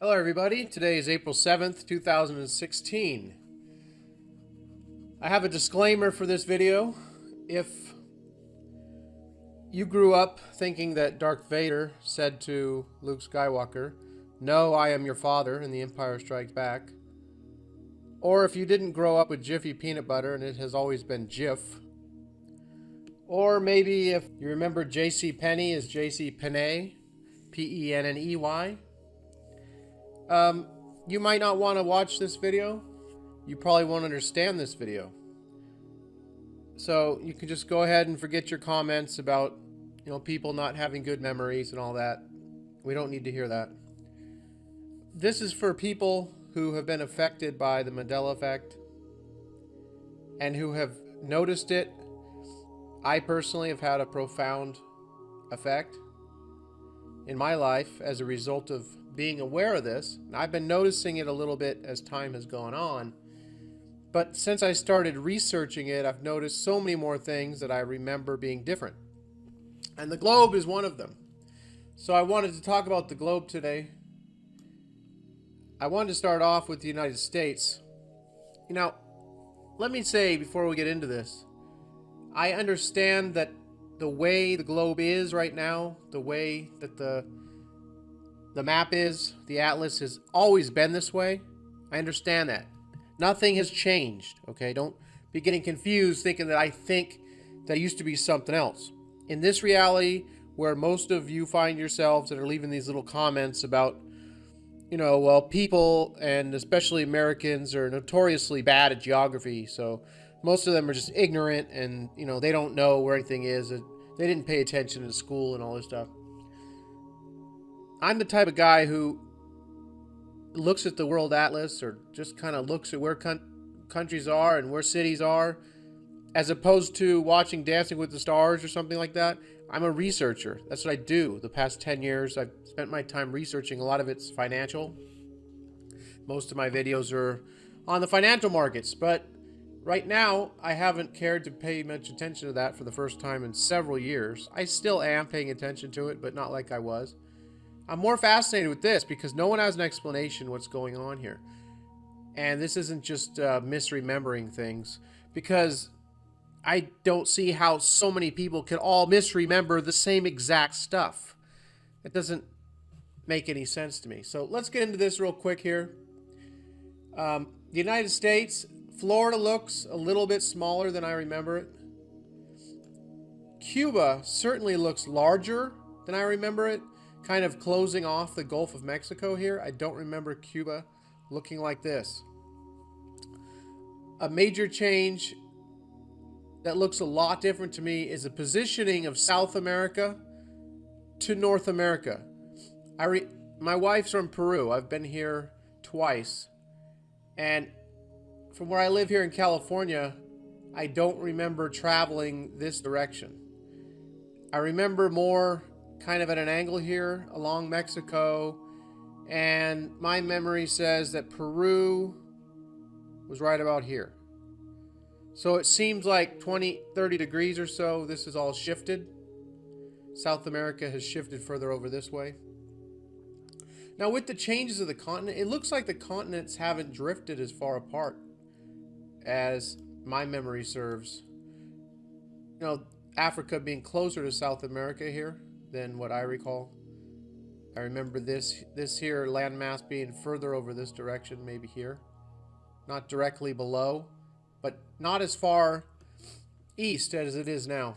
Hello everybody, today is April 7th, 2016. I have a disclaimer for this video. If you grew up thinking that Darth Vader said to Luke Skywalker, "No, I am your father," in The Empire Strikes Back, or if you didn't grow up with Jiffy peanut butter and it has always been Jif, or maybe if you remember J.C. Penney as J.C. Penney, P-E-N-N-E-Y, you might not want to watch this video. You probably won't understand this video. So you can just go ahead and forget your comments about, people not having good memories and all that. We don't need to hear that. This is for people who have been affected by the Mandela Effect and who have noticed it. I personally have had a profound effect in my life as a result of being aware of this. I've been noticing it a little bit as time has gone on, but since I started researching it, I've noticed so many more things that I remember being different, and the globe is one of them. So I wanted to talk about the globe today. I wanted to start off with the United States. Let me say before we get into this, I understand that the way the globe is right now, the way that the map is, the atlas, has always been this way. I understand that. Nothing has changed, okay? Don't be getting confused thinking that I think that used to be something else. In this reality, where most of you find yourselves that are leaving these little comments about, well, people, and especially Americans, are notoriously bad at geography, so most of them are just ignorant and, they don't know where anything is. They didn't pay attention in school and all this stuff. I'm the type of guy who looks at the world atlas, or just kind of looks at where countries are and where cities are, as opposed to watching Dancing with the Stars or something like that. I'm a researcher. That's what I do. The past 10 years, I've spent my time researching. A lot of it's financial. Most of my videos are on the financial markets, but right now, I haven't cared to pay much attention to that for the first time in several years. I still am paying attention to it, but not like I was. I'm more fascinated with this because no one has an explanation what's going on here. And this isn't just misremembering things, because I don't see how so many people can all misremember the same exact stuff. It doesn't make any sense to me. So let's get into this real quick here. The United States, Florida looks a little bit smaller than I remember it. Cuba certainly looks larger than I remember it, kind of closing off the Gulf of Mexico here. I don't remember Cuba looking like this. A major change that looks a lot different to me is the positioning of South America to North America. My wife's from Peru. I've been here twice, and from where I live here in California, I don't remember traveling this direction. I remember more kind of at an angle here along Mexico, and my memory says that Peru was right about here. So it seems like 20-30 degrees or so, this is all shifted. South America has shifted further over this way. Now with the changes of the continent, it looks like the continents haven't drifted as far apart as my memory serves. Africa being closer to South America here than what I recall. I remember this here landmass being further over this direction, maybe here. Not directly below, but not as far east as it is now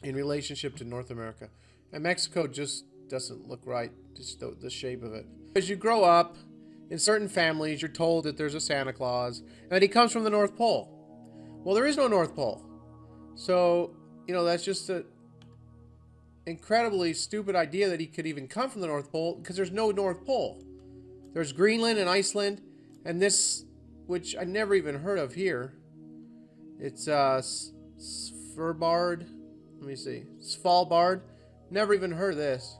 in relationship to North America. And Mexico just doesn't look right, just the shape of it. As you grow up, in certain families, you're told that there's a Santa Claus and that he comes from the North Pole. Well, there is no North Pole. So, that's just an incredibly stupid idea that he could even come from the North Pole, because there's no North Pole. There's Greenland and Iceland, and this, which I never even heard of here. It's Svalbard. Let me see. Svalbard. Never even heard of this.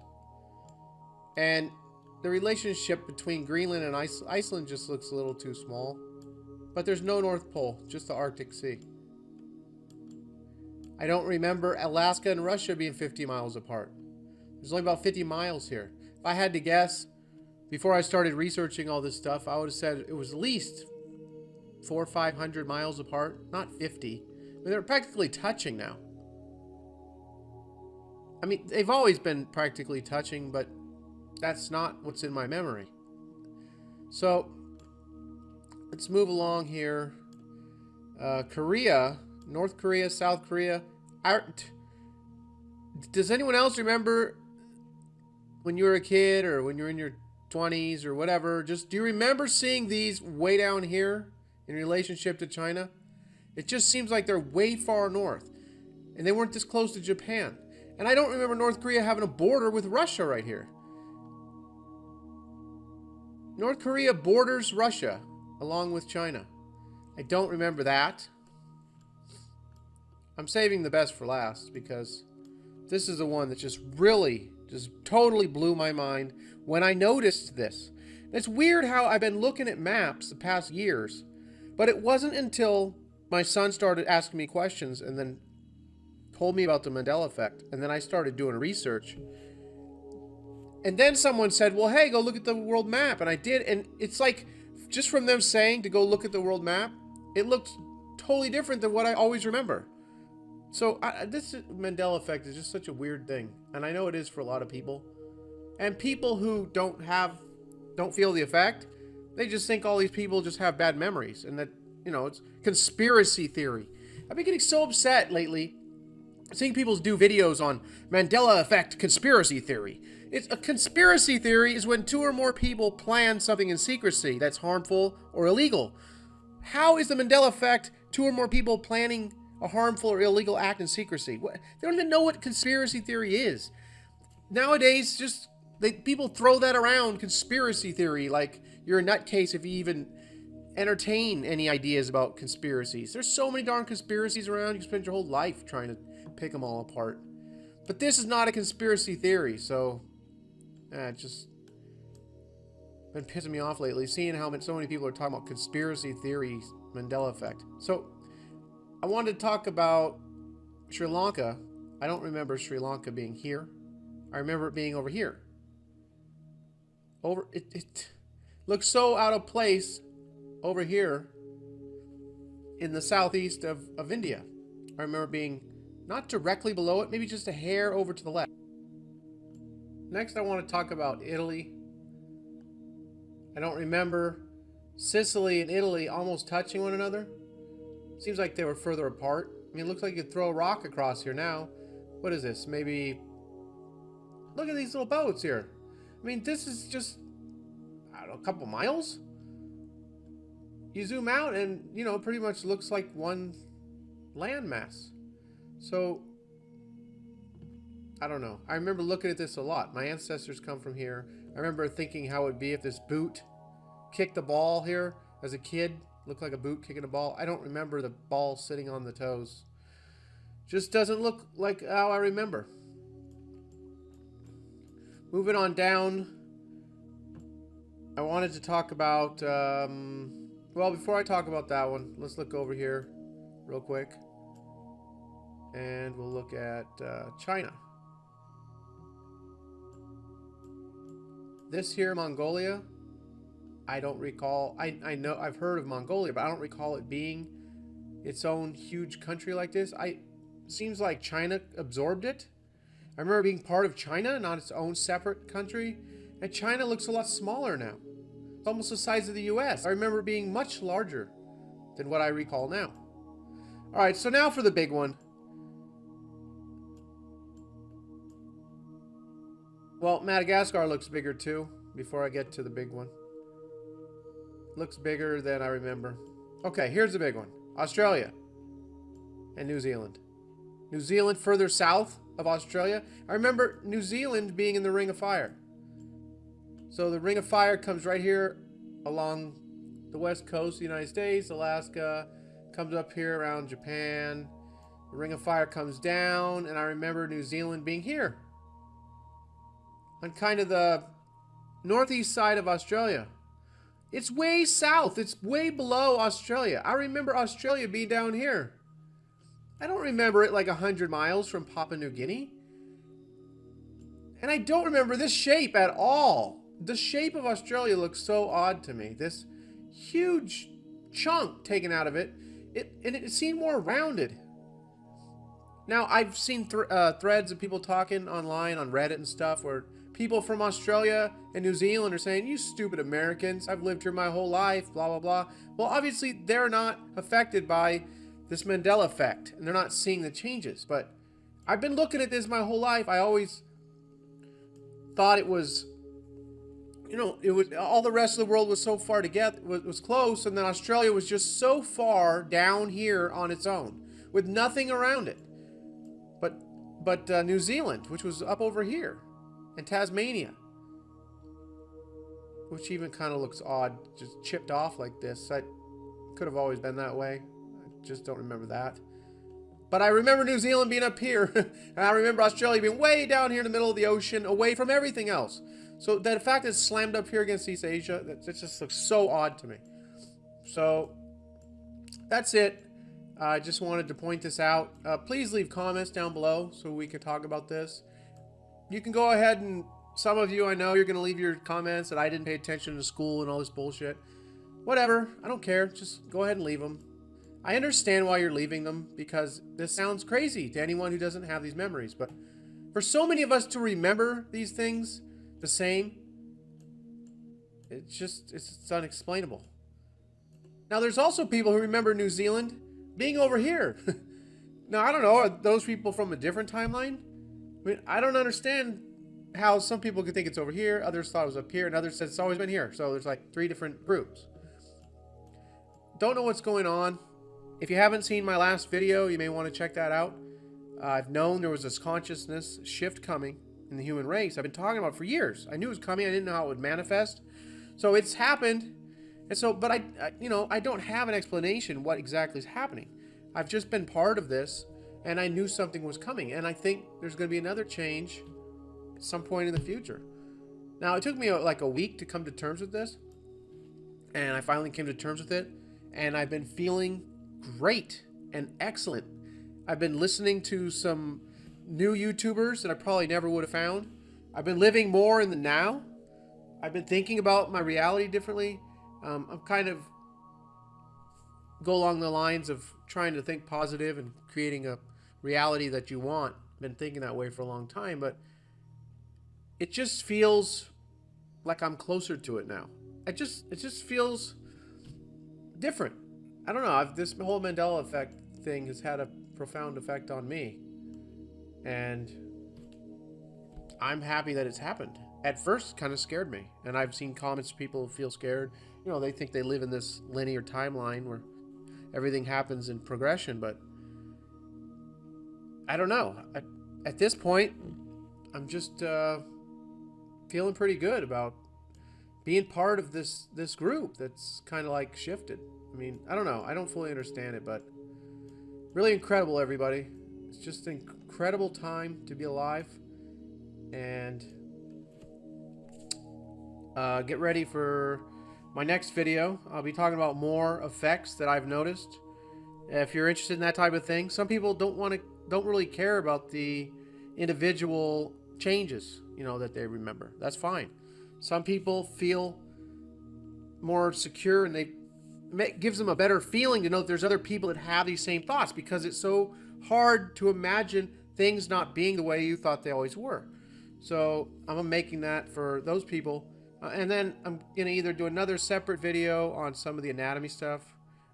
And the relationship between Greenland and Iceland just looks a little too small. But there's no North Pole, just the Arctic Sea. I don't remember Alaska and Russia being 50 miles apart. There's only about 50 miles here. If I had to guess, before I started researching all this stuff, I would have said it was at least 400 or 500 miles apart, not 50. I mean, they're practically touching now. I mean, they've always been practically touching, but that's not what's in my memory. So, let's move along here. Korea, North Korea, South Korea. Does anyone else remember when you were a kid or when you're in your 20s or whatever? Just do you remember seeing these way down here in relationship to China? It just seems like they're way far north, and they weren't this close to Japan. And I don't remember North Korea having a border with Russia right here. North Korea borders Russia along with China. I don't remember that. I'm saving the best for last because this is the one that just totally blew my mind when I noticed this. And it's weird how I've been looking at maps the past years, but it wasn't until my son started asking me questions and then told me about the Mandela Effect, and then I started doing research. And then someone said, well, hey, go look at the world map. And I did, and it's like, just from them saying to go look at the world map, it looked totally different than what I always remember. So this Mandela Effect is just such a weird thing. And I know it is for a lot of people. And people who don't feel the effect, they just think all these people just have bad memories. And that, it's conspiracy theory. I've been getting so upset lately seeing people do videos on Mandela Effect conspiracy theory. It's a conspiracy theory is when 2 or more people plan something in secrecy that's harmful or illegal. How is the Mandela Effect 2 or more people planning a harmful or illegal act in secrecy? They don't even know what conspiracy theory is. Nowadays, people throw that around, conspiracy theory, like you're a nutcase if you even entertain any ideas about conspiracies. There's so many darn conspiracies around, you can spend your whole life trying to pick them all apart. But this is not a conspiracy theory, so it's just been pissing me off lately, seeing how so many people are talking about conspiracy theories, Mandela Effect. So I wanted to talk about Sri Lanka. I don't remember Sri Lanka being here. I remember it being over here. It looks so out of place over here in the southeast of India. I remember being not directly below it, maybe just a hair over to the left. Next, I want to talk about Italy. I don't remember Sicily and Italy almost touching one another. Seems like they were further apart. I mean, it looks like you could throw a rock across here now. What is this? Maybe... Look at these little boats here. I mean, this is just, I don't know, a couple miles? You zoom out and, it pretty much looks like one landmass. So, I don't know. I remember looking at this a lot. My ancestors come from here. I remember thinking how it would be if this boot kicked the ball here as a kid. Looked like a boot kicking a ball. I don't remember the ball sitting on the toes. Just doesn't look like how I remember. Moving on down, I wanted to talk about, well, before I talk about that one, let's look over here real quick. And we'll look at China. This here, Mongolia, I don't recall. I know I've heard of Mongolia, but I don't recall it being its own huge country like this. Seems like China absorbed it. I remember being part of China, not its own separate country. And China looks a lot smaller now. It's almost the size of the US. I remember being much larger than what I recall now. All right, so now for the big one. Well, Madagascar looks bigger too, before I get to the big one. Looks bigger than I remember. Okay, here's the big one. Australia and New Zealand. New Zealand further south of Australia. I remember New Zealand being in the Ring of Fire. So the Ring of Fire comes right here along the west coast of the United States, Alaska, comes up here around Japan. The Ring of Fire comes down, and I remember New Zealand being here. On kind of the northeast side of Australia. It's way south. It's way below Australia. I remember Australia being down here. I don't remember it like 100 miles from Papua New Guinea. And I don't remember this shape at all. the shape of Australia looks so odd to me. This huge chunk taken out of it, it seemed more rounded. Now, I've seen threads of people talking online on Reddit and stuff where people from Australia and New Zealand are saying, you stupid Americans, I've lived here my whole life, blah, blah, blah. Well, obviously, they're not affected by this Mandela Effect, and they're not seeing the changes. But I've been looking at this my whole life. I always thought it was, you know, it was all the rest of the world was so far together, was close, and then Australia was just so far down here on its own with nothing around it. But New Zealand, which was up over here, and Tasmania, which even kind of looks odd, just chipped off like this. I could have always been that way. I just don't remember that. But I remember New Zealand being up here, and I remember Australia being way down here in the middle of the ocean, away from everything else. So the fact that it's slammed up here against East Asia, that just looks so odd to me. So that's it. I just wanted to point this out. Please leave comments down below so we can talk about this. You can go ahead and, some of you I know you're going to leave your comments that I didn't pay attention to school and all this bullshit. Whatever, I don't care. Just go ahead and leave them. I understand why you're leaving them, because this sounds crazy to anyone who doesn't have these memories. But for so many of us to remember these things the same, it's unexplainable. Now, there's also people who remember New Zealand being over here. Now, I don't know, are those people from a different timeline? I mean, I don't understand how some people could think it's over here, others thought it was up here, and others said it's always been here. So there's like 3 different groups. Don't know what's going on. If you haven't seen my last video, you may want to check that out. I've known there was this consciousness shift coming in the human race. I've been talking about it for years. I knew it was coming. I didn't know how it would manifest. So it's happened. And so, but I don't have an explanation what exactly is happening. I've just been part of this, and I knew something was coming. And I think there's going to be another change at some point in the future. Now, it took me like a week to come to terms with this, and I finally came to terms with it, and I've been feeling great and excellent. I've been listening to some new YouTubers that I probably never would have found. I've been living more in the now. I've been thinking about my reality differently. I'm kind of go along the lines of trying to think positive and creating a reality that you want. I've been thinking that way for a long time, but it just feels like I'm closer to it now. It just feels different. I don't know. This whole Mandela Effect thing has had a profound effect on me, and I'm happy that it's happened. At first, it kind of scared me, and I've seen comments of people who feel scared. You know, they think they live in this linear timeline where everything happens in progression, but I don't know. At this point, I'm just feeling pretty good about being part of this group that's kind of like shifted. I mean, I don't know. I don't fully understand it, but really incredible, everybody. It's just an incredible time to be alive, and get ready for my next video. I'll be talking about more effects that I've noticed. If you're interested in that type of thing, some people don't really care about the individual changes, you know, that they remember. That's fine. Some people feel more secure, and it gives them a better feeling to know that there's other people that have these same thoughts, because it's so hard to imagine things not being the way you thought they always were. So I'm making that for those people. And then I'm going to either do another separate video on some of the anatomy stuff.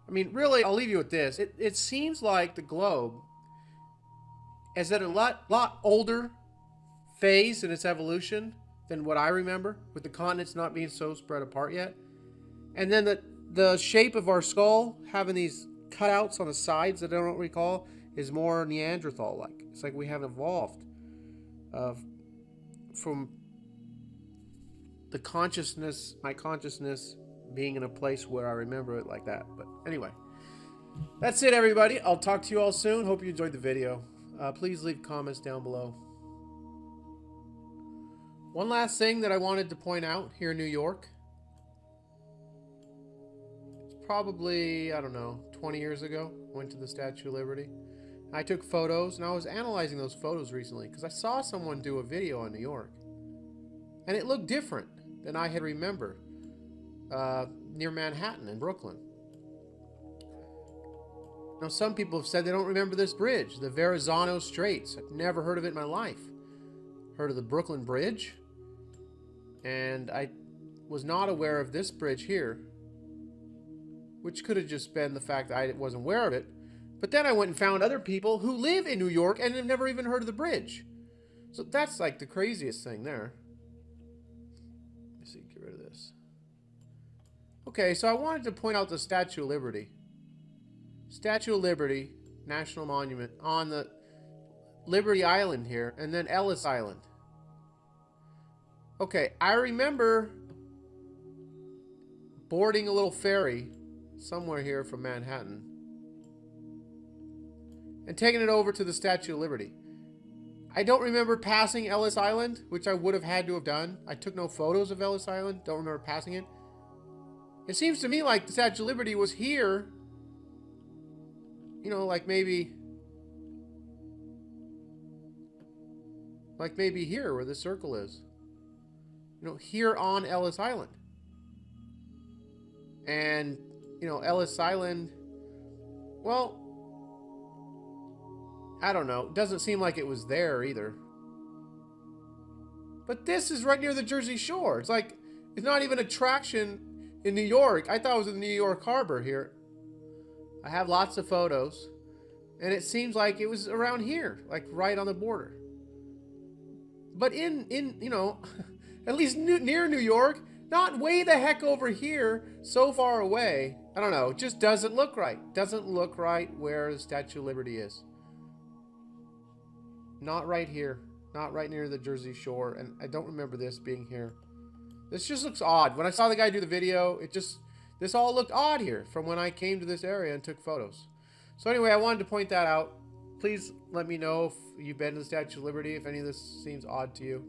I mean, really, I'll leave you with this. It seems like the globe is at a lot older phase in its evolution than what I remember, with the continents not being so spread apart yet. And then the shape of our skull having these cutouts on the sides that I don't recall is more Neanderthal-like. It's like we haven't evolved from the consciousness, my consciousness being in a place where I remember it like that. But anyway, that's it, everybody. I'll talk to you all soon. Hope you enjoyed the video. Please leave comments down below. One last thing that I wanted to point out here in New York. It's probably, I don't know, 20 years ago. Went to the Statue of Liberty. I took photos, and I was analyzing those photos recently because I saw someone do a video on New York. And it looked different and I had remember near Manhattan in Brooklyn. Now, some people have said they don't remember this bridge, the Verrazano Straits. I've never heard of it in my life. Heard of the Brooklyn Bridge, and I was not aware of this bridge here, which could have just been the fact that I wasn't aware of it. But then I went and found other people who live in New York and have never even heard of the bridge. So that's like the craziest thing there. Let's see, get rid of this. Okay, so I wanted to point out the Statue of Liberty. Statue of Liberty, National Monument, on the Liberty Island here, and then Ellis Island. Okay, I remember boarding a little ferry somewhere here from Manhattan and taking it over to the Statue of Liberty. I don't remember passing Ellis Island, which I would have had to have done. I took no photos of Ellis Island. Don't remember passing it. It seems to me like the Statue of Liberty was here. You know, like maybe here where the circle is. You know, here on Ellis Island. And, you know, Ellis Island, well, I don't know. It doesn't seem like it was there either. But this is right near the Jersey Shore. It's like, it's not even an attraction in New York. I thought it was in the New York Harbor here. I have lots of photos. And it seems like it was around here, like right on the border. But in you know, at least near New York, not way the heck over here, so far away. I don't know. It just doesn't look right. Doesn't look right where the Statue of Liberty is. Not right here. Not right near the Jersey Shore. And I don't remember this being here. This just looks odd. When I saw the guy do the video, this all looked odd here from when I came to this area and took photos. So anyway, I wanted to point that out. Please let me know if you've been to the Statue of Liberty, if any of this seems odd to you.